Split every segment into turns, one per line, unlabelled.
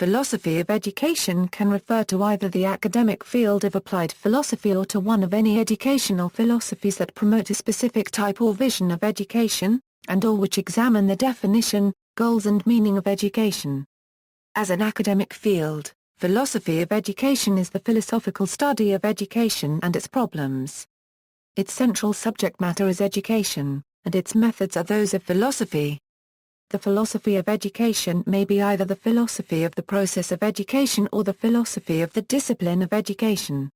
Philosophy of education can refer to either the academic field of applied philosophy or to one of any educational philosophies that promote a specific type or vision of education, and/or which examine the definition, goals and meaning of education. As an academic field, philosophy of education is the philosophical study of education and its problems. Its central subject matter is education, and its methods are those of philosophy. The philosophy of education may be either the philosophy of the process of education or the philosophy of the discipline of education.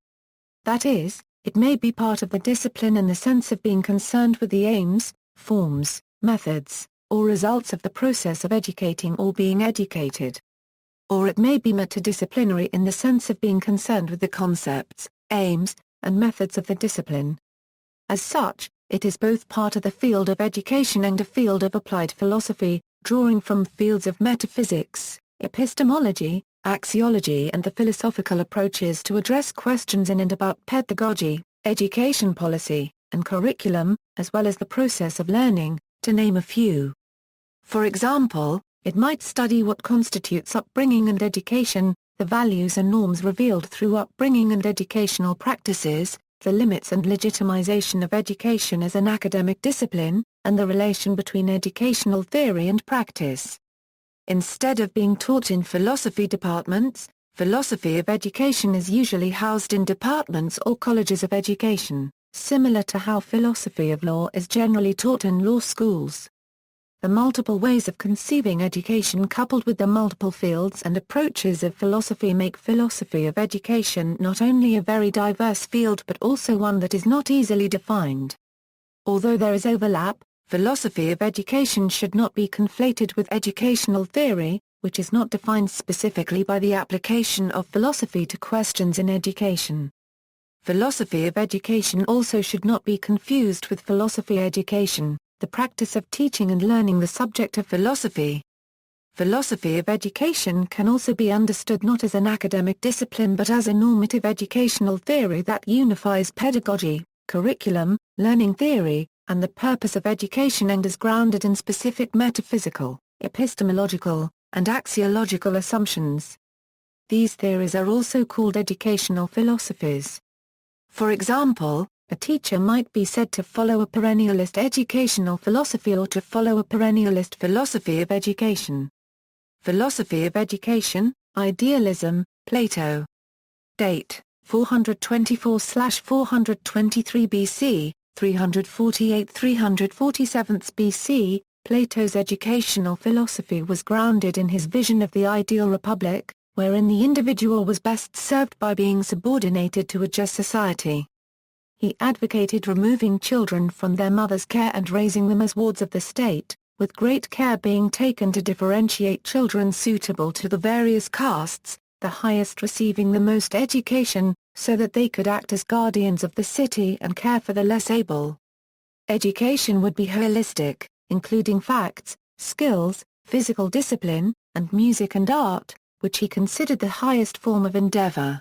That is, it may be part of the discipline in the sense of being concerned with the aims, forms, methods, or results of the process of educating or being educated. Or it may be metadisciplinary in the sense of being concerned with the concepts, aims, and methods of the discipline. As such, it is both part of the field of education and a field of applied philosophy, drawing from fields of metaphysics, epistemology, axiology and the philosophical approaches to address questions in and about pedagogy, education policy, and curriculum, as well as the process of learning, to name a few. For example, it might study what constitutes upbringing and education, the values and norms revealed through upbringing and educational practices, the limits and legitimization of education as an academic discipline, and the relation between educational theory and practice. Instead of being taught in philosophy departments, philosophy of education is usually housed in departments or colleges of education, similar to how philosophy of law is generally taught in law schools. The multiple ways of conceiving education coupled with the multiple fields and approaches of philosophy make philosophy of education not only a very diverse field but also one that is not easily defined. Although there is overlap, philosophy of education should not be conflated with educational theory, which is not defined specifically by the application of philosophy to questions in education. Philosophy of education also should not be confused with philosophy education, the practice of teaching and learning the subject of philosophy. Philosophy of education can also be understood not as an academic discipline but as a normative educational theory that unifies pedagogy, curriculum, learning theory, and the purpose of education and is grounded in specific metaphysical, epistemological, and axiological assumptions. These theories are also called educational philosophies. For example, a teacher might be said to follow a perennialist educational philosophy or to follow a perennialist philosophy of education. Philosophy of education, Idealism, Plato. Date, 424/423 BC, 348–347 BC, Plato's educational philosophy was grounded in his vision of the ideal republic, wherein the individual was best served by being subordinated to a just society. He advocated removing children from their mother's care and raising them as wards of the state, with great care being taken to differentiate children suitable to the various castes, the highest receiving the most education, so that they could act as guardians of the city and care for the less able. Education would be holistic, including facts, skills, physical discipline, and music and art, which he considered the highest form of endeavor.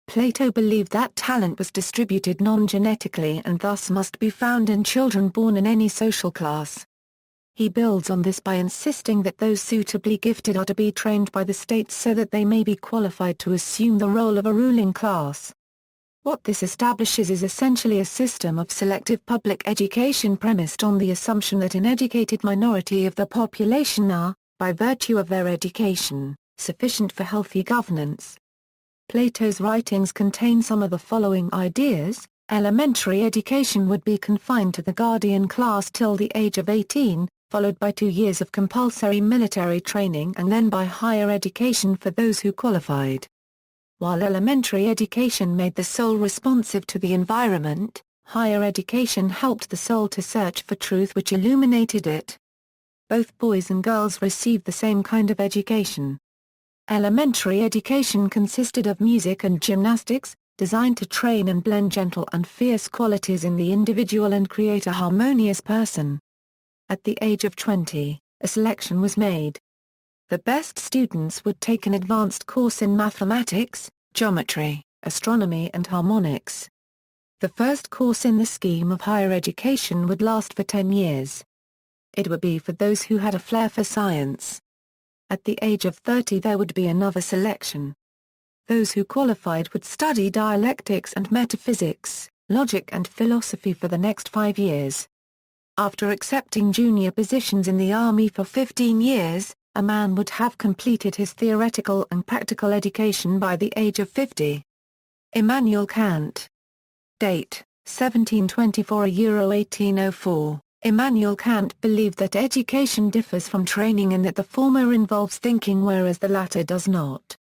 Plato believed that talent was distributed non-genetically and thus must be found in children born in any social class. He builds on this by insisting that those suitably gifted are to be trained by the state so that they may be qualified to assume the role of a ruling class. What this establishes is essentially a system of selective public education premised on the assumption that an educated minority of the population are, by virtue of their education, sufficient for healthy governance. Plato's writings contain some of the following ideas. Elementary education would be confined to the guardian class till the age of 18, followed by 2 years of compulsory military training and then by higher education for those who qualified. While elementary education made the soul responsive to the environment, higher education helped the soul to search for truth which illuminated it. Both boys and girls received the same kind of education. Elementary education consisted of music and gymnastics, designed to train and blend gentle and fierce qualities in the individual and create a harmonious person. At the age of 20, a selection was made. The best students would take an advanced course in mathematics, geometry, astronomy and harmonics. The first course in the scheme of higher education would last for 10 years. It would be for those who had a flair for science. at the age of 30 there would be another selection. Those who qualified would study dialectics and metaphysics, logic and philosophy for the next 5 years. After accepting junior positions in the army for 15 years, a man would have completed his theoretical and practical education by the age of 50. Immanuel Kant. Date: 1724–1804. Immanuel Kant believed that education differs from training in that the former involves thinking whereas the latter does not.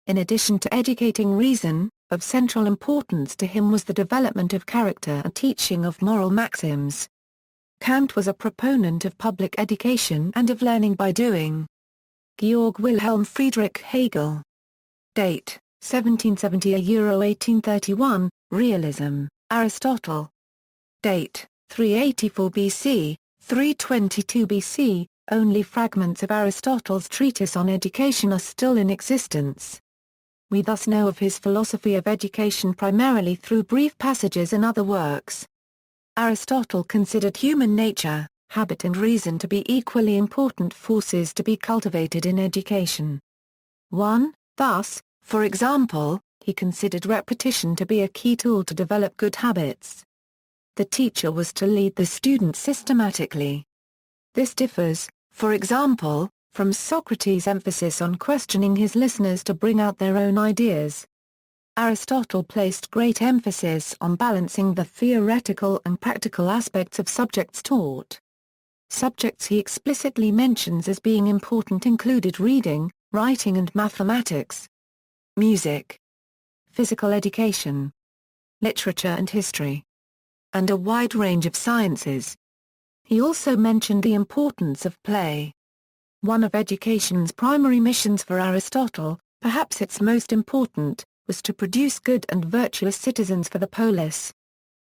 In addition to educating reason, of central importance to him was the development of character and teaching of moral maxims. Kant was a proponent of public education and of learning by doing. Georg Wilhelm Friedrich Hegel. Date: 1770–1831, Realism, Aristotle. Date: 384 BC, 322 BC, only fragments of Aristotle's treatise on education are still in existence. We thus know of his philosophy of education primarily through brief passages in other works. Aristotle considered human nature, habit and reason to be equally important forces to be cultivated in education. 1. Thus, for example, he considered repetition to be a key tool to develop good habits. The teacher was to lead the student systematically. This differs, for example, from Socrates' emphasis on questioning his listeners to bring out their own ideas. Aristotle placed great emphasis on balancing the theoretical and practical aspects of subjects taught. Subjects he explicitly mentions as being important included reading, writing and mathematics, music, physical education, literature and history, and a wide range of sciences. He also mentioned the importance of play. One of education's primary missions for Aristotle, perhaps its most important, was to produce good and virtuous citizens for the polis.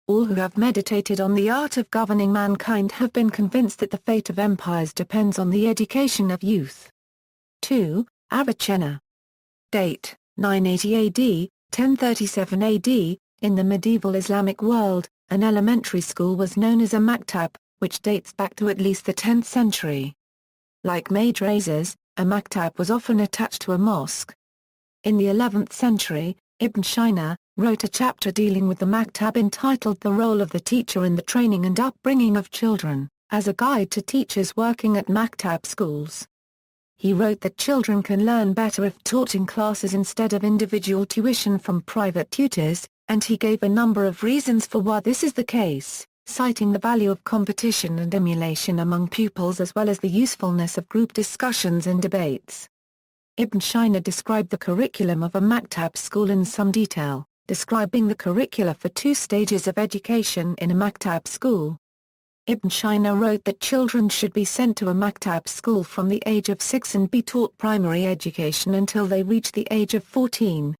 All who have meditated on the art of governing mankind have been convinced that the fate of empires depends on the education of youth. 2. Avicenna. Date: 980 AD, 1037 AD. In the medieval Islamic world, an elementary school was known as a maktab, which dates back to at least the 10th century. Like madrasas, a maktab was often attached to a mosque. In the 11th century, Ibn Sina wrote a chapter dealing with the maktab entitled The Role of the Teacher in the Training and Upbringing of Children, as a guide to teachers working at maktab schools. He wrote that children can learn better if taught in classes instead of individual tuition from private tutors, and he gave a number of reasons for why this is the case, citing the value of competition and emulation among pupils as well as the usefulness of group discussions and debates. Ibn Sina described the curriculum of a maktab school in some detail, describing the curricula for 2 stages of education in a maktab school. Ibn Sina wrote that children should be sent to a maktab school from the age of 6 and be taught primary education until they reach the age of 14.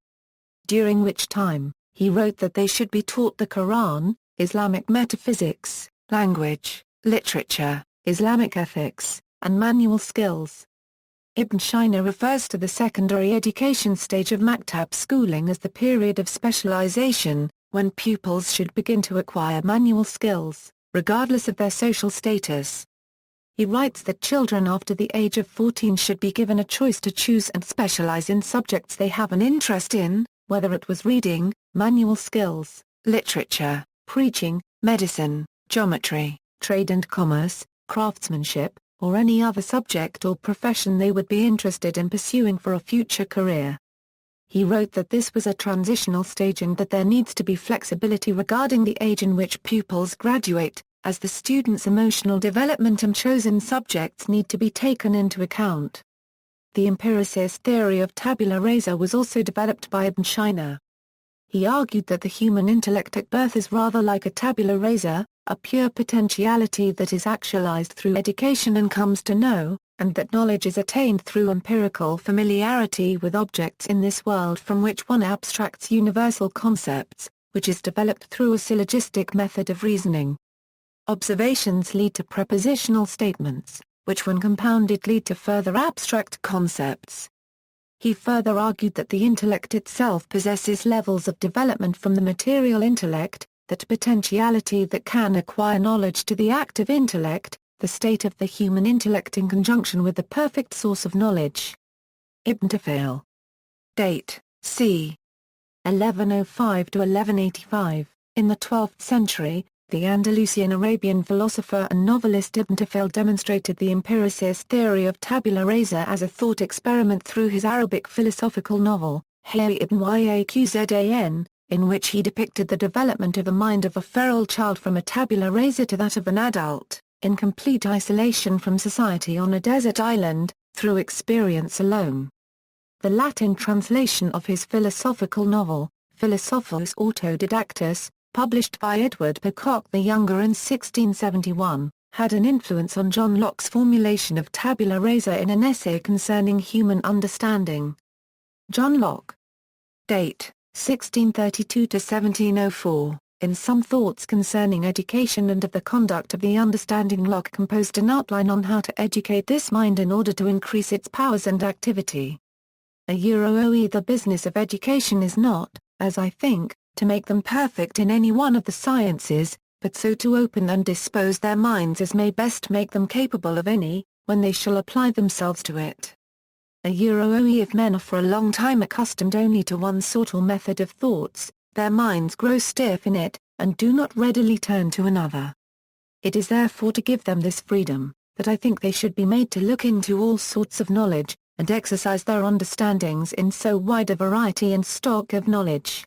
During which time, he wrote that they should be taught the Quran, Islamic metaphysics, language, literature, Islamic ethics, and manual skills. Ibn Sina refers to the secondary education stage of maktab schooling as the period of specialization, when pupils should begin to acquire manual skills, regardless of their social status. He writes that children after the age of 14 should be given a choice to choose and specialize in subjects they have an interest in, whether it was reading, manual skills, literature, preaching, medicine, geometry, trade and commerce, craftsmanship, or any other subject or profession they would be interested in pursuing for a future career. He wrote that this was a transitional stage and that there needs to be flexibility regarding the age in which pupils graduate, as the student's emotional development and chosen subjects need to be taken into account. The empiricist theory of tabula rasa was also developed by Ibn Sina. He argued that the human intellect at birth is rather like a tabula rasa, a pure potentiality that is actualized through education and comes to know, and that knowledge is attained through empirical familiarity with objects in this world from which one abstracts universal concepts, which is developed through a syllogistic method of reasoning. Observations lead to prepositional statements, which when compounded lead to further abstract concepts. He further argued that the intellect itself possesses levels of development from the material intellect, that potentiality that can acquire knowledge to the active intellect, the state of the human intellect in conjunction with the perfect source of knowledge. Ibn Tufayl. Date, c. 1105 to 1185. In the 12th century, the Andalusian Arabian philosopher and novelist Ibn Tufayl demonstrated the empiricist theory of tabula rasa as a thought experiment through his Arabic philosophical novel, Hayy ibn Yaqzan, in which he depicted the development of the mind of a feral child from a tabula rasa to that of an adult, in complete isolation from society on a desert island, through experience alone. The Latin translation of his philosophical novel, Philosophus Autodidactus, published by Edward Peacock the Younger in 1671, had an influence on John Locke's formulation of tabula rasa in an essay concerning human understanding. John Locke. Date, 1632 to 1704. In Some Thoughts Concerning Education and of the Conduct of the Understanding, Locke composed an outline on how to educate this mind in order to increase its powers and activity. The business of education is not, as I think, to make them perfect in any one of the sciences, but so to open and dispose their minds as may best make them capable of any, when they shall apply themselves to it. If men are for a long time accustomed only to one sort or method of thoughts, their minds grow stiff in it, and do not readily turn to another. It is therefore to give them this freedom, that I think they should be made to look into all sorts of knowledge, and exercise their understandings in so wide a variety and stock of knowledge.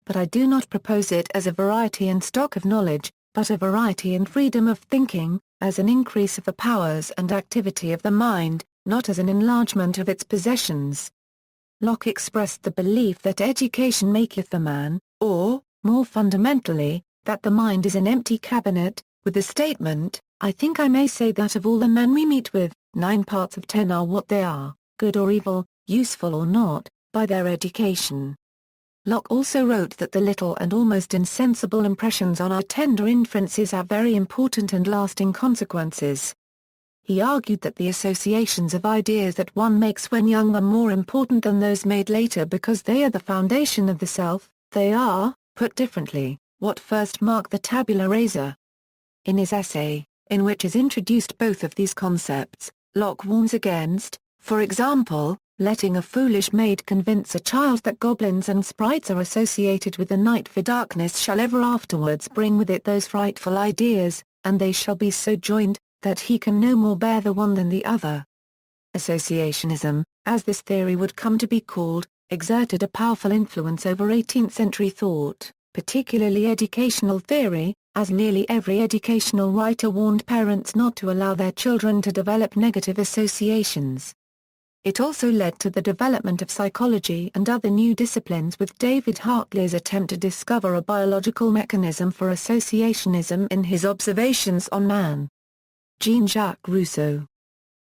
But I do not propose it as a variety and stock of knowledge, but a variety and freedom of thinking, as an increase of the powers and activity of the mind, not as an enlargement of its possessions. Locke expressed the belief that education maketh the man, or, more fundamentally, that the mind is an empty cabinet, with the statement, I think I may say that of all the men we meet with, 9 parts of 10 are what they are, good or evil, useful or not, by their education. Locke also wrote that the little and almost insensible impressions on our tender infancies have very important and lasting consequences. He argued that the associations of ideas that one makes when young are more important than those made later because they are the foundation of the self. They are, put differently, what first mark the tabula rasa. In his essay, in which is introduced both of these concepts, Locke warns against, for example, letting a foolish maid convince a child that goblins and sprites are associated with the night, for darkness shall ever afterwards bring with it those frightful ideas, and they shall be so joined, that he can no more bear the one than the other. Associationism, as this theory would come to be called, exerted a powerful influence over 18th-century thought, particularly educational theory, as nearly every educational writer warned parents not to allow their children to develop negative associations. It also led to the development of psychology and other new disciplines, with David Hartley's attempt to discover a biological mechanism for associationism in his Observations on Man. Jean-Jacques Rousseau.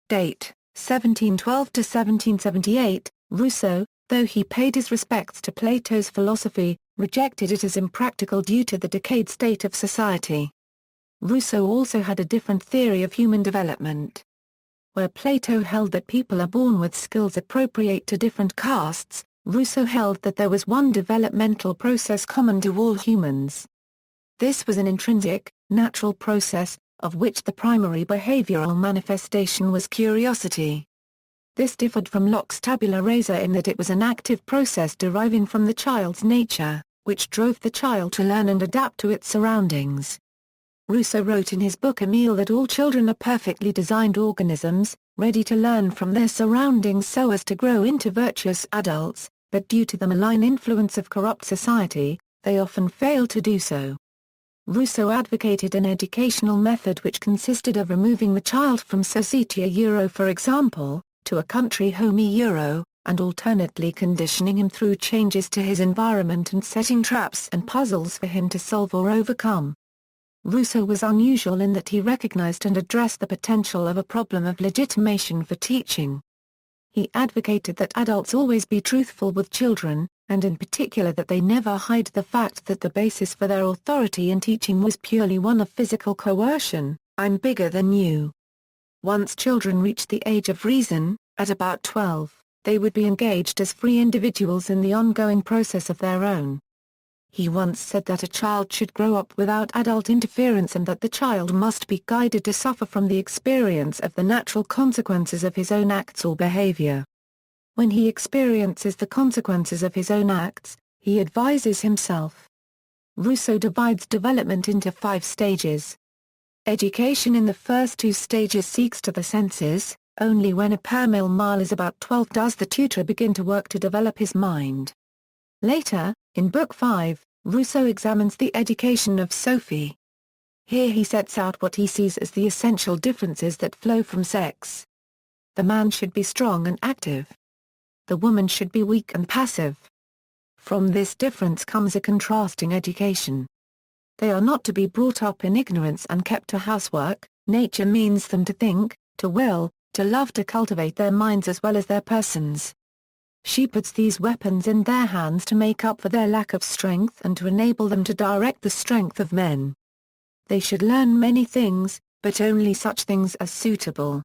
Date, 1712 to 1778. Rousseau, though he paid his respects to Plato's philosophy, rejected it as impractical due to the decayed state of society. Rousseau also had a different theory of human development. Where Plato held that people are born with skills appropriate to different castes, Rousseau held that there was one developmental process common to all humans. This was an intrinsic, natural process, of which the primary behavioral manifestation was curiosity. This differed from Locke's tabula rasa in that it was an active process deriving from the child's nature, which drove the child to learn and adapt to its surroundings. Rousseau wrote in his book Emile that all children are perfectly designed organisms, ready to learn from their surroundings so as to grow into virtuous adults, but due to the malign influence of corrupt society, they often fail to do so. Rousseau advocated an educational method which consisted of removing the child from societia euro, for example, to a country homey euro, and alternately conditioning him through changes to his environment and setting traps and puzzles for him to solve or overcome. Rousseau was unusual in that he recognized and addressed the potential of a problem of legitimation for teaching. He advocated that adults always be truthful with children, and in particular that they never hide the fact that the basis for their authority in teaching was purely one of physical coercion. I'm bigger than you. Once children reached the age of reason, at about 12, they would be engaged as free individuals in the ongoing process of their own. He once said that a child should grow up without adult interference and that the child must be guided to suffer from the experience of the natural consequences of his own acts or behavior. When he experiences the consequences of his own acts, he advises himself. Rousseau divides development into 5 stages. Education in the first 2 stages seeks to the senses. Only when a per mile is about 12 does the tutor begin to work to develop his mind. Later, in Book 5, Rousseau examines the education of Sophie. Here he sets out what he sees as the essential differences that flow from sex. The man should be strong and active. The woman should be weak and passive. From this difference comes a contrasting education. They are not to be brought up in ignorance and kept to housework. Nature means them to think, to will, to love, to cultivate their minds as well as their persons. She puts these weapons in their hands to make up for their lack of strength and to enable them to direct the strength of men. They should learn many things, but only such things as suitable.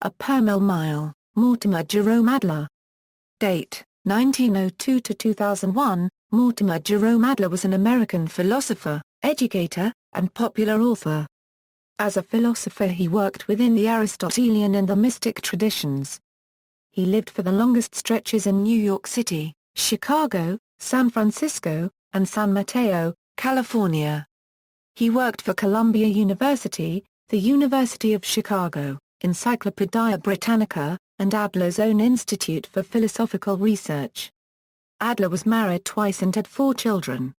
A per mile, Mortimer Jerome Adler. Date, 1902 to 2001. Mortimer Jerome Adler was an American philosopher, educator, and popular author. As a philosopher he worked within the Aristotelian and the mystic traditions. He lived for the longest stretches in New York City, Chicago, San Francisco, and San Mateo, California. He worked for Columbia University, the University of Chicago, Encyclopaedia Britannica, and Adler's own Institute for Philosophical Research. Adler was married twice and had 4 children.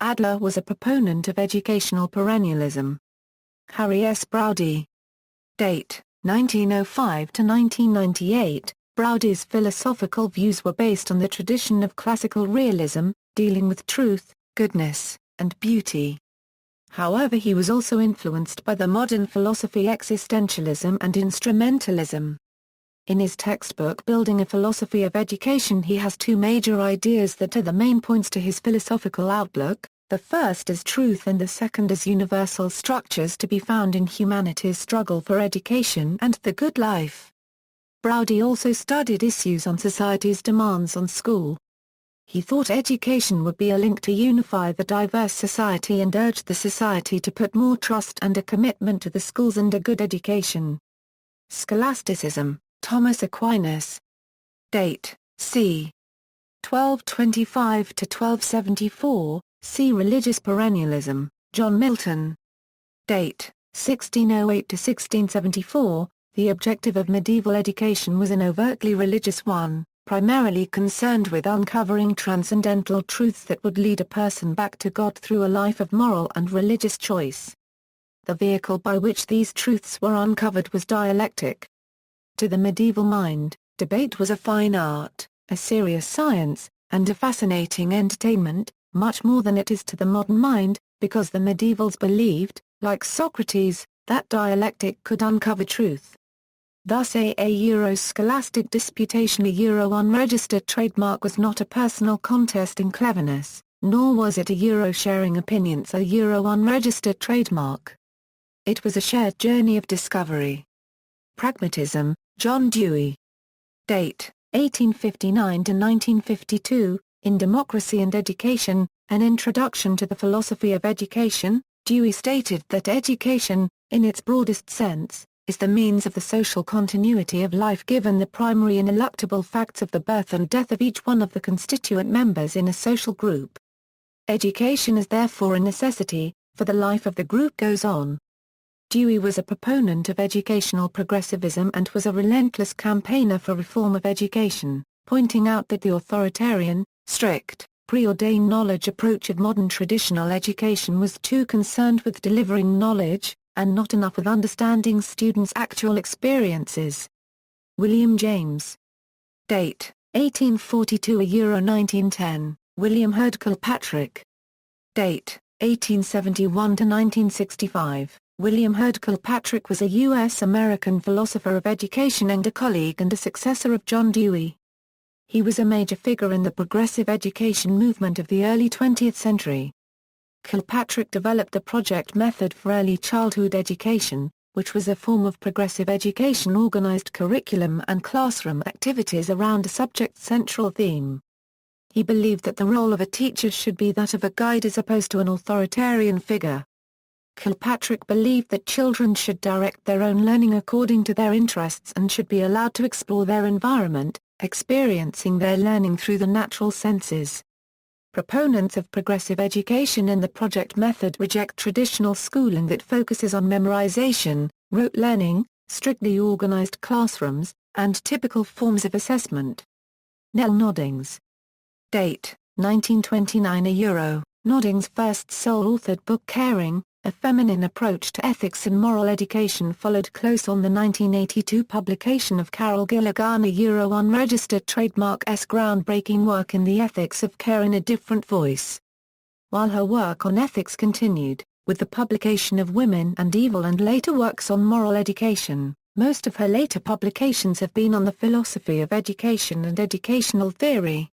Adler was a proponent of educational perennialism. Harry S. Brodie. Date, 1905 to 1998. Brodie's philosophical views were based on the tradition of classical realism, dealing with truth, goodness, and beauty. However, he was also influenced by the modern philosophy existentialism and instrumentalism. In his textbook Building a Philosophy of Education he has 2 major ideas that are the main points to his philosophical outlook. The first is truth and the second is universal structures to be found in humanity's struggle for education and the good life. Brodie also studied issues on society's demands on school. He thought education would be a link to unify the diverse society and urged the society to put more trust and a commitment to the schools and a good education. Scholasticism, Thomas Aquinas. Date, c. 1225 to 1274. See Religious Perennialism, John Milton. Date, 1608 to 1674. The objective of medieval education was an overtly religious one, primarily concerned with uncovering transcendental truths that would lead a person back to God through a life of moral and religious choice. The vehicle by which these truths were uncovered was dialectic. To the medieval mind, debate was a fine art, a serious science, and a fascinating entertainment, much more than it is to the modern mind, because the medievals believed, like Socrates, that dialectic could uncover truth. Thus a Euro-scholastic disputation, a Euro-unregistered trademark, was not a personal contest in cleverness, nor was it a Euro-sharing opinions, a Euro-unregistered trademark. It was a shared journey of discovery. Pragmatism, John Dewey. Date, 1859 to 1952. In Democracy and Education, An Introduction to the Philosophy of Education, Dewey stated that education, in its broadest sense, is the means of the social continuity of life given the primary ineluctable facts of the birth and death of each one of the constituent members in a social group. Education is therefore a necessity, for the life of the group goes on. Dewey was a proponent of educational progressivism and was a relentless campaigner for reform of education, pointing out that the authoritarian, strict, preordained knowledge approach of modern traditional education was too concerned with delivering knowledge, and not enough with understanding students' actual experiences. William James. Date, 1842 a Euro 1910, William Herd Kilpatrick. Date, 1871 to 1965, William Herd Kilpatrick was a U.S.-American philosopher of education and a colleague and a successor of John Dewey. He was a major figure in the progressive education movement of the early 20th century. Kilpatrick developed the project method for early childhood education, which was a form of progressive education organized curriculum and classroom activities around a subject central theme. He believed that the role of a teacher should be that of a guide as opposed to an authoritarian figure. Kilpatrick believed that children should direct their own learning according to their interests and should be allowed to explore their environment, experiencing their learning through the natural senses. Proponents of progressive education and the project method reject traditional schooling that focuses on memorization, rote learning, strictly organized classrooms, and typical forms of assessment. Nel Noddings. Date, 1929. Noddings' first sole-authored book Caring, A Feminine Approach to Ethics and Moral Education followed close on the 1982 publication of Carol Gilligan unregistered trademark S groundbreaking work in the ethics of care in a different voice. While her work on ethics continued, with the publication of Women and Evil and later works on moral education, most of her later publications have been on the philosophy of education and educational theory.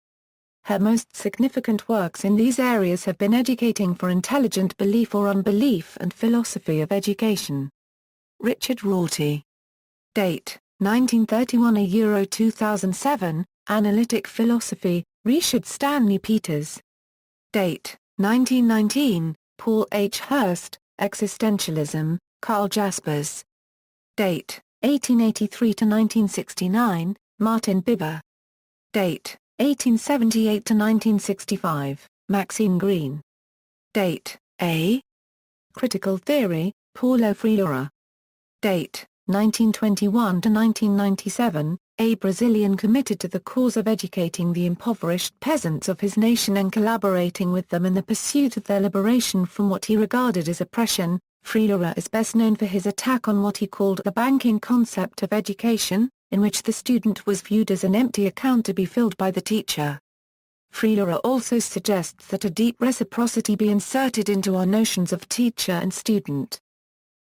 Her most significant works in these areas have been Educating for Intelligent Belief or Unbelief and Philosophy of Education. Richard Rorty. Date, 1931. 2007, Analytic Philosophy, Richard Stanley Peters. Date, 1919, Paul H. Hurst, Existentialism, Carl Jaspers. Date, 1883-1969, Martin Buber. Date, 1878-1965, Maxine Green. Date, A. Critical Theory, Paulo Freire. Date, 1921-1997, a Brazilian committed to the cause of educating the impoverished peasants of his nation and collaborating with them in the pursuit of their liberation from what he regarded as oppression. Freire is best known for his attack on what he called the banking concept of education, in which the student was viewed as an empty account to be filled by the teacher. Freire also suggests that a deep reciprocity be inserted into our notions of teacher and student.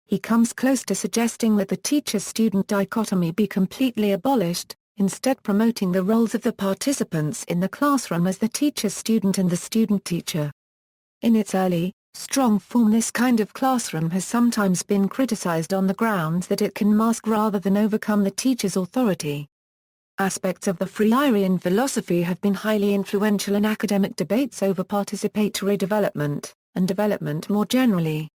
He comes close to suggesting that the teacher-student dichotomy be completely abolished, instead promoting the roles of the participants in the classroom as the teacher-student and the student-teacher. In its early, strong form, this kind of classroom has sometimes been criticized on the grounds that it can mask rather than overcome the teacher's authority. Aspects of the Freirean philosophy have been highly influential in academic debates over participatory development, and development more generally.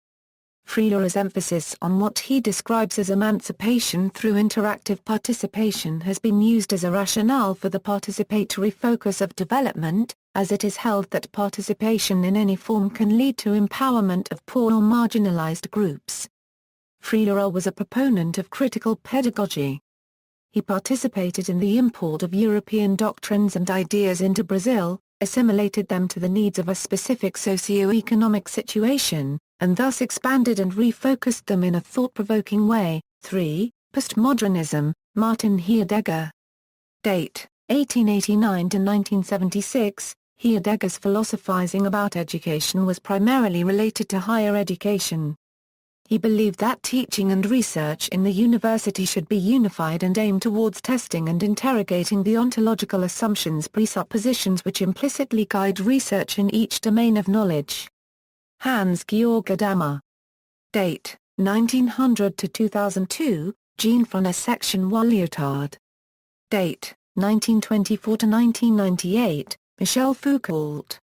Freire's emphasis on what he describes as emancipation through interactive participation has been used as a rationale for the participatory focus of development, as it is held that participation in any form can lead to empowerment of poor or marginalized groups. Freire was a proponent of critical pedagogy. He participated in the import of European doctrines and ideas into Brazil, assimilated them to the needs of a specific socio-economic situation, and thus expanded and refocused them in a thought-provoking way. 3. Postmodernism, Martin Heidegger. Date, 1889-1976, Heidegger's philosophizing about education was primarily related to higher education. He believed that teaching and research in the university should be unified and aim towards testing and interrogating the ontological assumptions presuppositions which implicitly guide research in each domain of knowledge. Hans-Georg Gadamer. Date, 1900-2002, Jean Frenner Section 1 Lyotard. Date, 1924-1998, Michel Foucault.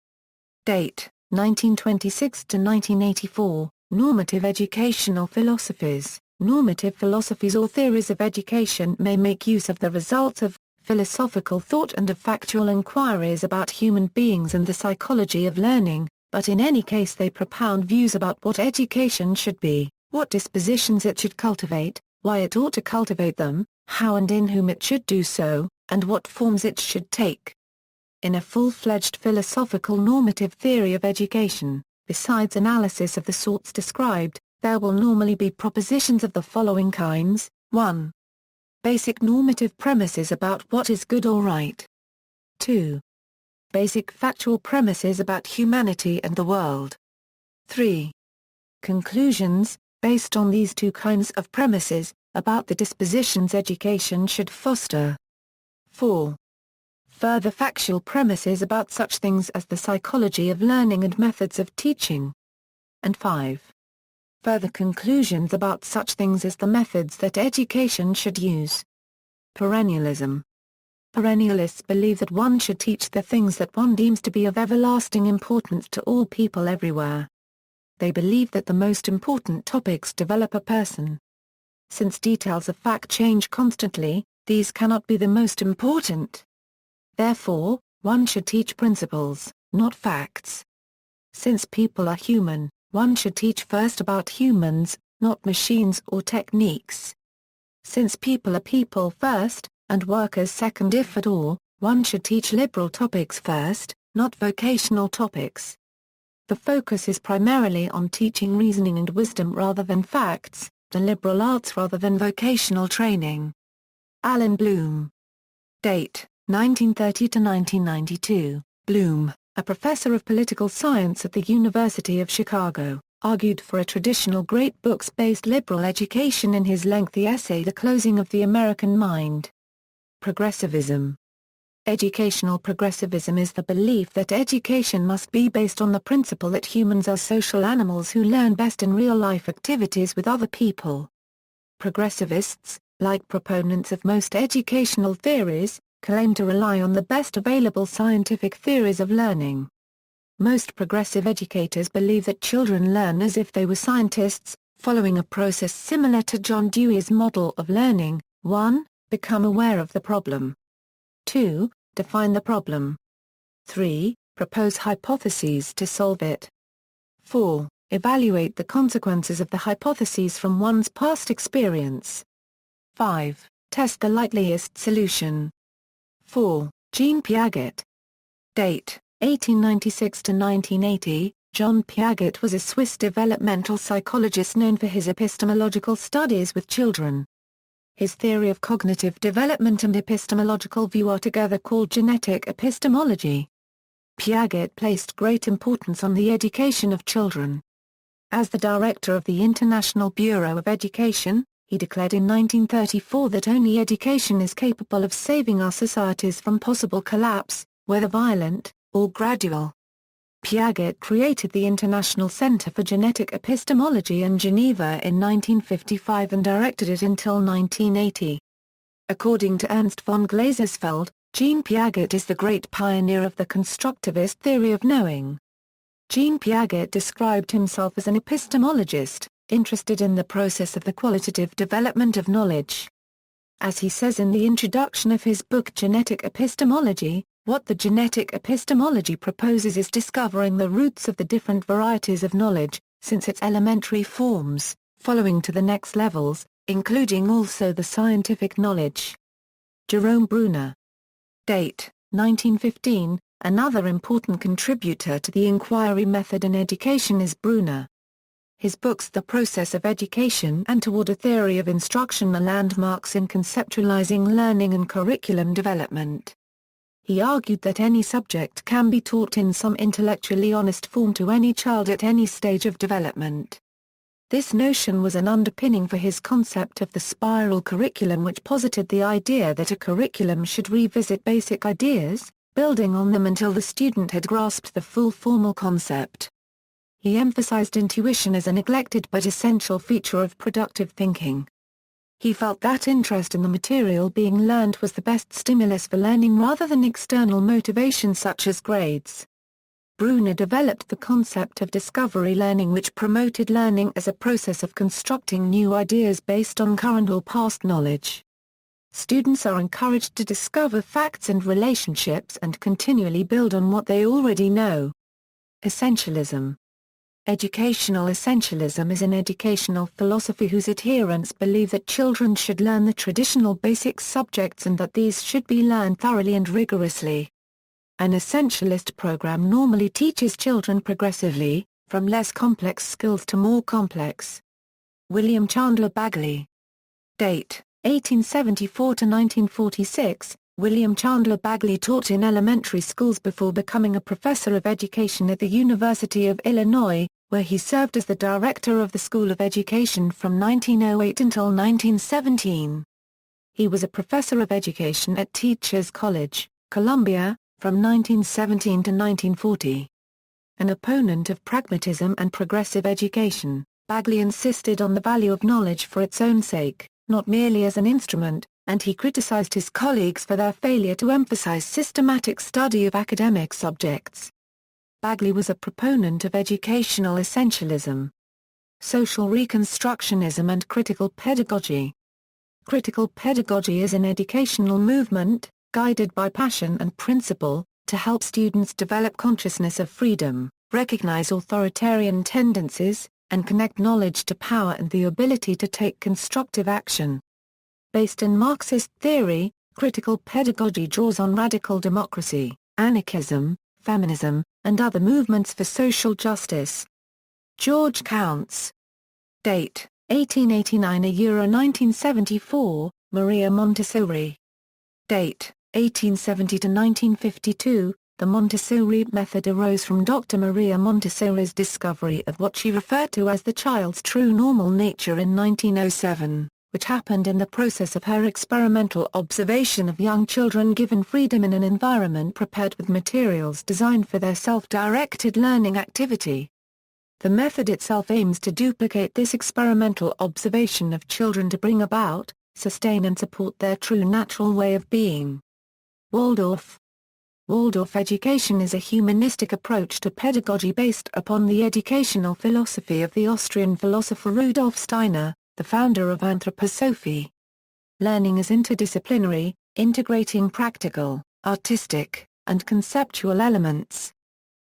Date, 1926-1984, Normative Educational Philosophies. Normative philosophies or theories of education may make use of the results of philosophical thought and of factual inquiries about human beings and the psychology of learning, but in any case they propound views about what education should be, what dispositions it should cultivate, why it ought to cultivate them, how and in whom it should do so, and what forms it should take. In a full-fledged philosophical normative theory of education, besides analysis of the sorts described, there will normally be propositions of the following kinds. 1. Basic normative premises about what is good or right. 2. Basic factual premises about humanity and the world. 3. Conclusions, based on these two kinds of premises, about the dispositions education should foster. 4. Further factual premises about such things as the psychology of learning and methods of teaching. And 5. Further conclusions about such things as the methods that education should use. Perennialism. Perennialists believe that one should teach the things that one deems to be of everlasting importance to all people everywhere. They believe that the most important topics develop a person. Since details of fact change constantly, these cannot be the most important. Therefore, one should teach principles, not facts. Since people are human, one should teach first about humans, not machines or techniques. Since people are people first, and workers second if at all, one should teach liberal topics first, not vocational topics. The focus is primarily on teaching reasoning and wisdom rather than facts, the liberal arts rather than vocational training. Allan Bloom. Date, 1930 to 1992. Bloom, a professor of political science at the University of Chicago, argued for a traditional great books-based liberal education in his lengthy essay The Closing of the American Mind. Progressivism. Educational progressivism is the belief that education must be based on the principle that humans are social animals who learn best in real-life activities with other people. Progressivists, like proponents of most educational theories, claim to rely on the best available scientific theories of learning. Most progressive educators believe that children learn as if they were scientists, following a process similar to John Dewey's model of learning. 1. Become aware of the problem. 2. Define the problem. 3. Propose hypotheses to solve it. 4. Evaluate the consequences of the hypotheses from one's past experience. 5. Test the likeliest solution. 4. Jean Piaget. Date, 1896 to 1980. John Piaget was a Swiss developmental psychologist known for his epistemological studies with children. His theory of cognitive development and epistemological view are together called genetic epistemology. Piaget placed great importance on the education of children. As the director of the International Bureau of Education, he declared in 1934 that only education is capable of saving our societies from possible collapse, whether violent or gradual. Piaget created the International Center for Genetic Epistemology in Geneva in 1955 and directed it until 1980. According to Ernst von Glasersfeld, Jean Piaget is the great pioneer of the constructivist theory of knowing. Jean Piaget described himself as an epistemologist, interested in the process of the qualitative development of knowledge. As he says in the introduction of his book Genetic Epistemology, what the genetic epistemology proposes is discovering the roots of the different varieties of knowledge, since its elementary forms, following to the next levels, including also the scientific knowledge. Jerome Bruner. Date, 1915. Another important contributor to the inquiry method in education is Bruner. His books The Process of Education and Toward a Theory of Instruction are landmarks in conceptualizing learning and curriculum development. He argued that any subject can be taught in some intellectually honest form to any child at any stage of development. This notion was an underpinning for his concept of the spiral curriculum, which posited the idea that a curriculum should revisit basic ideas, building on them until the student had grasped the full formal concept. He emphasized intuition as a neglected but essential feature of productive thinking. He felt that interest in the material being learned was the best stimulus for learning rather than external motivation such as grades. Bruner developed the concept of discovery learning, which promoted learning as a process of constructing new ideas based on current or past knowledge. Students are encouraged to discover facts and relationships and continually build on what they already know. Essentialism. Educational essentialism is an educational philosophy whose adherents believe that children should learn the traditional basic subjects and that these should be learned thoroughly and rigorously. An essentialist program normally teaches children progressively, from less complex skills to more complex. William Chandler Bagley. Date, 1874 to 1946. William Chandler Bagley taught in elementary schools before becoming a professor of education at the University of Illinois, where he served as the director of the School of Education from 1908 until 1917. He was a professor of education at Teachers College, Columbia, from 1917 to 1940. An opponent of pragmatism and progressive education, Bagley insisted on the value of knowledge for its own sake, not merely as an instrument, and he criticized his colleagues for their failure to emphasize systematic study of academic subjects. Bagley was a proponent of educational essentialism, social reconstructionism and critical pedagogy. Critical pedagogy is an educational movement, guided by passion and principle, to help students develop consciousness of freedom, recognize authoritarian tendencies, and connect knowledge to power and the ability to take constructive action. Based in Marxist theory, critical pedagogy draws on radical democracy, anarchism, feminism, and other movements for social justice. George Counts. Date: 1889 1974, Maria Montessori. Date: 1870 to 1952. The Montessori method arose from Dr. Maria Montessori's discovery of what she referred to as the child's true normal nature in 1907, which happened in the process of her experimental observation of young children given freedom in an environment prepared with materials designed for their self-directed learning activity. The method itself aims to duplicate this experimental observation of children to bring about, sustain and support their true natural way of being. Waldorf. Waldorf education is a humanistic approach to pedagogy based upon the educational philosophy of the Austrian philosopher Rudolf Steiner, the founder of anthroposophy. Learning is interdisciplinary, integrating practical, artistic, and conceptual elements.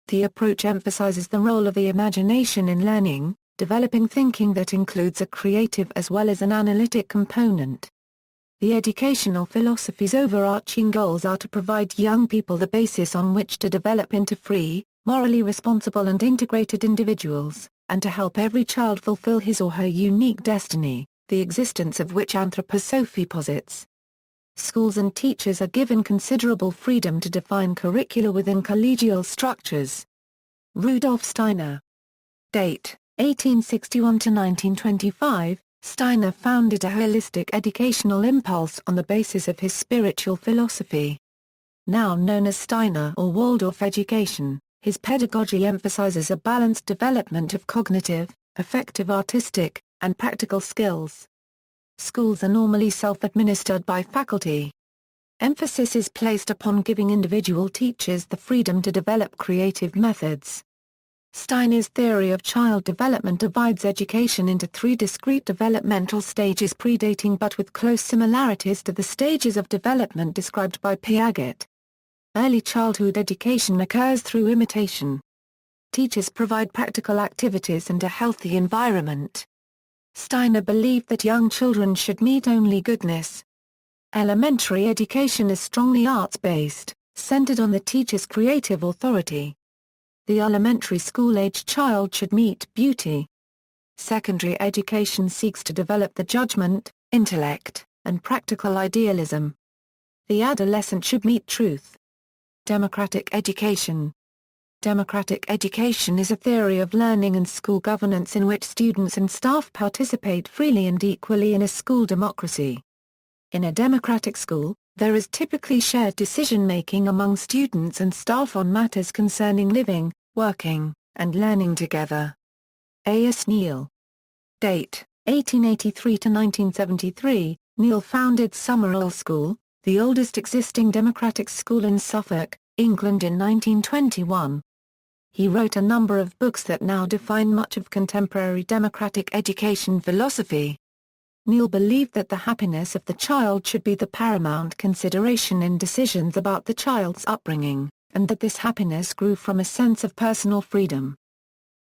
The approach emphasizes the role of the imagination in learning, developing thinking that includes a creative as well as an analytic component. The educational philosophy's overarching goals are to provide young people the basis on which to develop into free, morally responsible and integrated individuals, and to help every child fulfill his or her unique destiny, the existence of which anthroposophy posits. Schools and teachers are given considerable freedom to define curricula within collegial structures. Rudolf Steiner. Date: 1861 to 1925. Steiner founded a holistic educational impulse on the basis of his spiritual philosophy. Now known as Steiner or Waldorf education, his pedagogy emphasizes a balanced development of cognitive, affective artistic, and practical skills. Schools are normally self-administered by faculty. Emphasis is placed upon giving individual teachers the freedom to develop creative methods. Steiner's theory of child development divides education into three discrete developmental stages predating but with close similarities to the stages of development described by Piaget. Early childhood education occurs through imitation. Teachers provide practical activities and a healthy environment. Steiner believed that young children should meet only goodness. Elementary education is strongly arts-based, centered on the teacher's creative authority. The elementary school-age child should meet beauty. Secondary education seeks to develop the judgment, intellect, and practical idealism. The adolescent should meet truth. Democratic education. Democratic education is a theory of learning and school governance in which students and staff participate freely and equally in a school democracy. In a democratic school, there is typically shared decision-making among students and staff on matters concerning living, working, and learning together. A. S. Neill. Date: 1883 to 1973. Neill founded Summerall School, the oldest existing democratic school in Suffolk, England in 1921. He wrote a number of books that now define much of contemporary democratic education philosophy. Neill believed that the happiness of the child should be the paramount consideration in decisions about the child's upbringing, and that this happiness grew from a sense of personal freedom.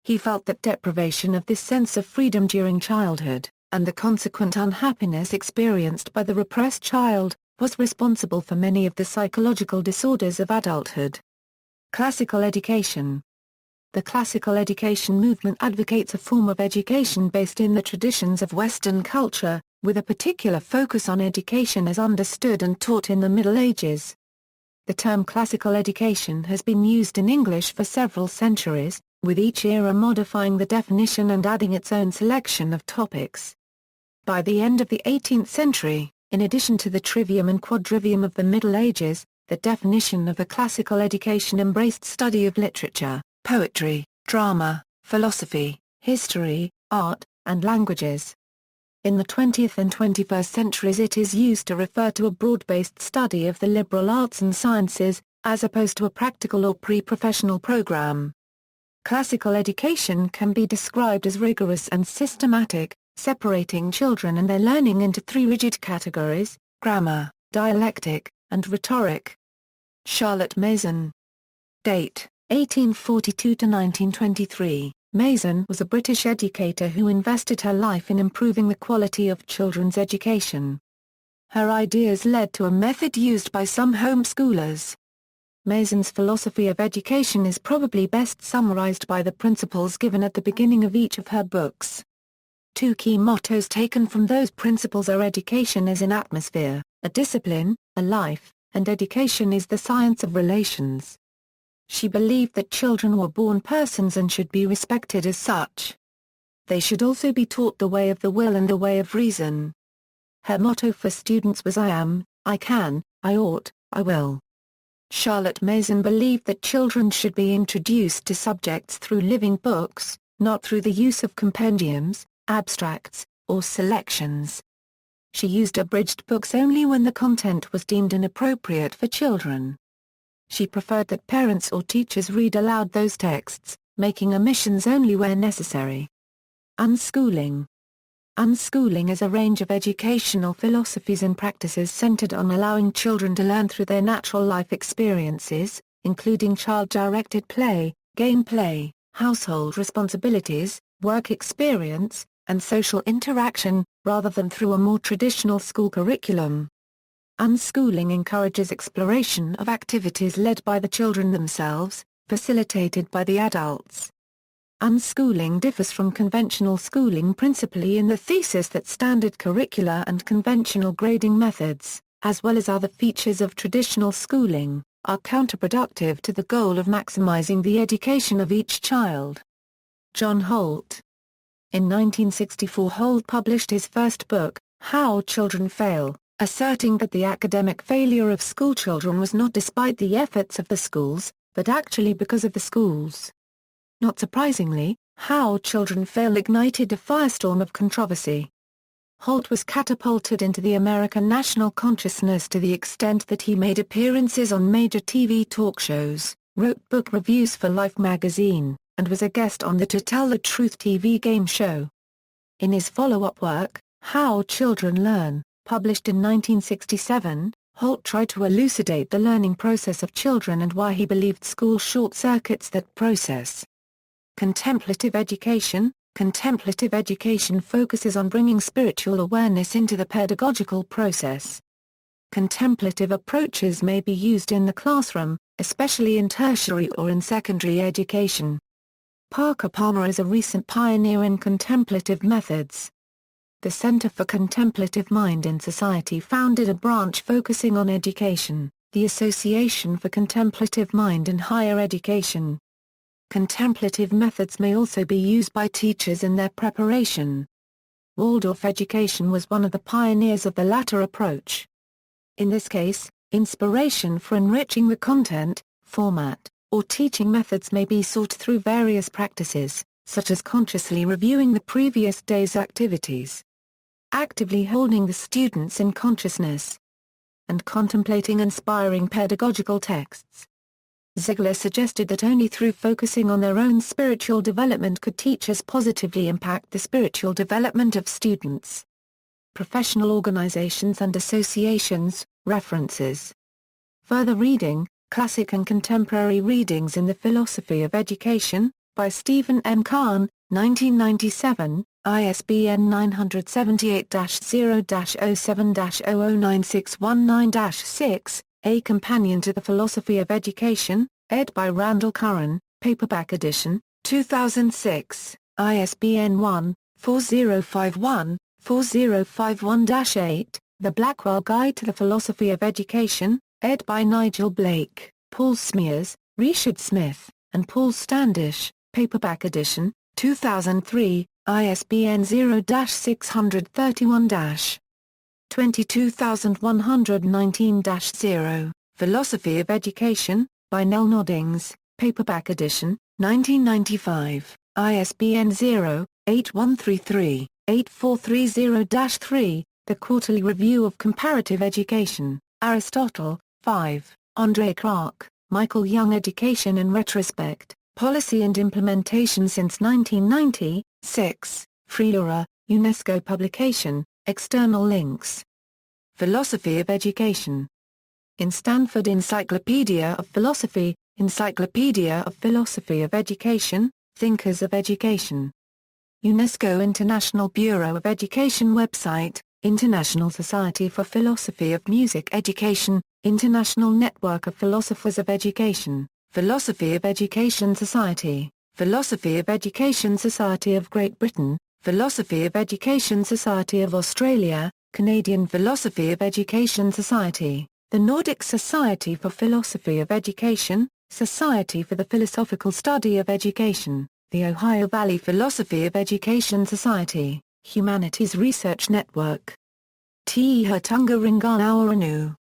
He felt that deprivation of this sense of freedom during childhood, and the consequent unhappiness experienced by the repressed child, was responsible for many of the psychological disorders of adulthood. Classical education. The classical education movement advocates a form of education based in the traditions of Western culture, with a particular focus on education as understood and taught in the Middle Ages. The term classical education has been used in English for several centuries, with each era modifying the definition and adding its own selection of topics. By the end of the 18th century, in addition to the trivium and quadrivium of the Middle Ages, the definition of a classical education embraced study of literature, poetry, drama, philosophy, history, art, and languages. In the 20th and 21st centuries it is used to refer to a broad-based study of the liberal arts and sciences, as opposed to a practical or pre-professional program. Classical education can be described as rigorous and systematic, separating children and their learning into three rigid categories: grammar, dialectic, and rhetoric. Charlotte Mason. Date: 1842 to 1923. Mason was a British educator who invested her life in improving the quality of children's education. Her ideas led to a method used by some homeschoolers. Mason's philosophy of education is probably best summarized by the principles given at the beginning of each of her books. Two key mottos taken from those principles are: education is an atmosphere, a discipline, a life, and education is the science of relations. She believed that children were born persons and should be respected as such. They should also be taught the way of the will and the way of reason. Her motto for students was "I am, I can, I ought, I will." Charlotte Mason believed that children should be introduced to subjects through living books, not through the use of compendiums, abstracts, or selections. She used abridged books only when the content was deemed inappropriate for children. She preferred that parents or teachers read aloud those texts, making omissions only where necessary. Unschooling. Unschooling is a range of educational philosophies and practices centered on allowing children to learn through their natural life experiences, including child-directed play, gameplay, household responsibilities, work experience, and social interaction, rather than through a more traditional school curriculum. Unschooling encourages exploration of activities led by the children themselves, facilitated by the adults. Unschooling differs from conventional schooling principally in the thesis that standard curricula and conventional grading methods, as well as other features of traditional schooling, are counterproductive to the goal of maximizing the education of each child. John Holt. In 1964 Holt published his first book, How Children Fail, asserting that the academic failure of schoolchildren was not despite the efforts of the schools, but actually because of the schools. Not surprisingly, How Children Fail ignited a firestorm of controversy. Holt was catapulted into the American national consciousness to the extent that he made appearances on major TV talk shows, wrote book reviews for Life magazine, and was a guest on the To Tell the Truth TV game show. In his follow-up work, How Children Learn, published in 1967, Holt tried to elucidate the learning process of children and why he believed school short-circuits that process. Contemplative education. Contemplative education focuses on bringing spiritual awareness into the pedagogical process. Contemplative approaches may be used in the classroom, especially in tertiary or in secondary education. Parker Palmer is a recent pioneer in contemplative methods. The Center for Contemplative Mind in Society founded a branch focusing on education, the Association for Contemplative Mind in Higher Education. Contemplative methods may also be used by teachers in their preparation. Waldorf education was one of the pioneers of the latter approach. In this case, inspiration for enriching the content, format, or teaching methods may be sought through various practices, such as consciously reviewing the previous day's activities, actively holding the students in consciousness, and contemplating inspiring pedagogical texts. Ziegler suggested that only through focusing on their own spiritual development could teachers positively impact the spiritual development of students. Professional organizations and associations, references. Further reading, Classic and Contemporary Readings in the Philosophy of Education, by Stephen M. Kahn, 1997, ISBN 978-0-07-009619-6, A Companion to the Philosophy of Education, ed. by Randall Curran, paperback edition, 2006, ISBN 1-4051-4051-8, The Blackwell Guide to the Philosophy of Education, ed. by Nigel Blake, Paul Smears, Richard Smith, and Paul Standish, paperback edition, 2003, ISBN 0-631-22119-0, Philosophy of Education, by Nel Noddings, paperback edition, 1995, ISBN 0-8133. 8430-3, The Quarterly Review of Comparative Education, Aristotle, 5, André Clark, Michael Young Education in Retrospect, Policy and Implementation since 1990, 6, Freire, UNESCO publication, external links. Philosophy of Education. In Stanford Encyclopedia of Philosophy, Encyclopedia of Philosophy of Education, Thinkers of Education. UNESCO International Bureau of Education website, International Society for Philosophy of Music Education, International Network of Philosophers of Education, Philosophy of Education Society, Philosophy of Education Society of Great Britain, Philosophy of Education Society of Australia, Canadian Philosophy of Education Society, the Nordic Society for Philosophy of Education, Society for the Philosophical Study of Education, the Ohio Valley Philosophy of Education Society, Humanities Research Network. Te Hatunga Ringan Awaranu.